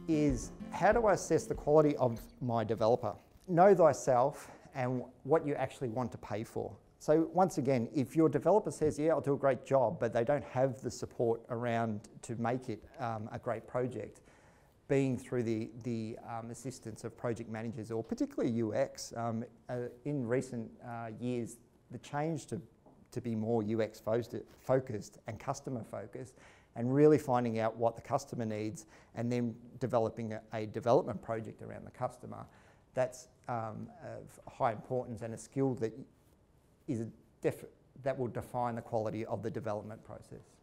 is how do I assess the quality of my developer? Know thyself and what you actually want to pay for. So once again, if your developer says, yeah, I'll do a great job, but they don't have the support around to make it a great project, being through the assistance of project managers or particularly UX, in recent years, the change to be more UX focused and customer focused, and really finding out what the customer needs and then developing a development project around the customer, that's of high importance and a skill that that will define the quality of the development process.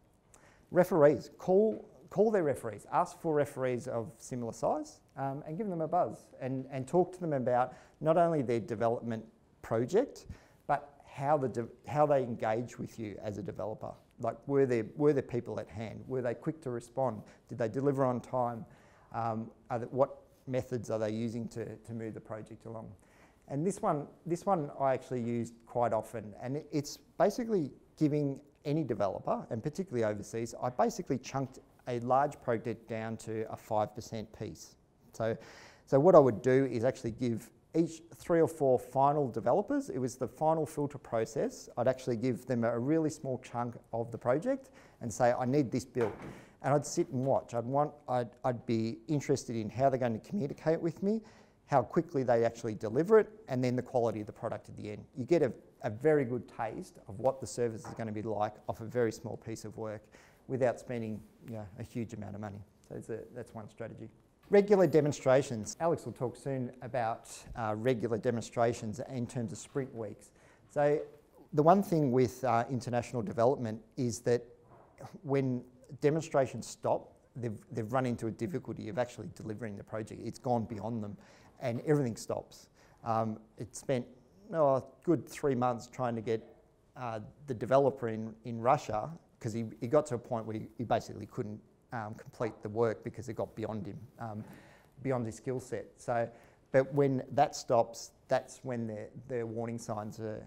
Referees, call their referees, ask for referees of similar size and give them a buzz and talk to them about not only their development project, but how they engage with you as a developer. Like, were there people at hand? Were they quick to respond? Did they deliver on time? What methods are they using to move the project along? And this one I actually used quite often, and it's basically giving any developer, and particularly overseas, I basically chunked a large project down to a 5% piece. So what I would do is actually give each 3 or 4 final developers, it was the final filter process, I'd actually give them a really small chunk of the project and say, I need this built. And I'd sit and watch. I'd be interested in how they're going to communicate with me, how quickly they actually deliver it, and then the quality of the product at the end. You get a very good taste of what the service is going to be like off a very small piece of work without spending a huge amount of money. So that's one strategy. Regular demonstrations. Alex will talk soon about regular demonstrations in terms of sprint weeks. So the one thing with international development is that when demonstrations stop, they've run into a difficulty of actually delivering the project. It's gone beyond them and everything stops. It spent a good 3 months trying to get the developer in Russia, because he got to a point where he basically couldn't complete the work because it got beyond him, beyond his skill set. So, but when that stops, that's when the warning signs are,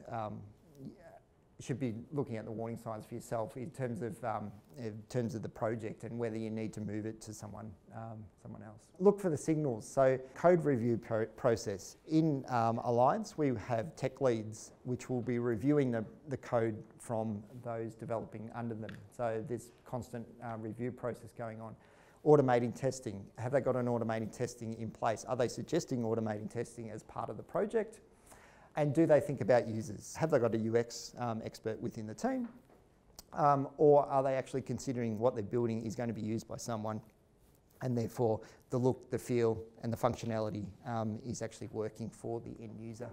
you should be looking at the warning signs for yourself in terms of the project and whether you need to move it to someone else. Look for the signals. So code review process. In Alliance, we have tech leads which will be reviewing the code from those developing under them. So there's constant review process going on. Automating testing. Have they got an automating testing in place? Are they suggesting automating testing as part of the project? And do they think about users? Have they got a UX expert within the team? Or are they actually considering what they're building is going to be used by someone, and therefore the look, the feel and the functionality is actually working for the end user?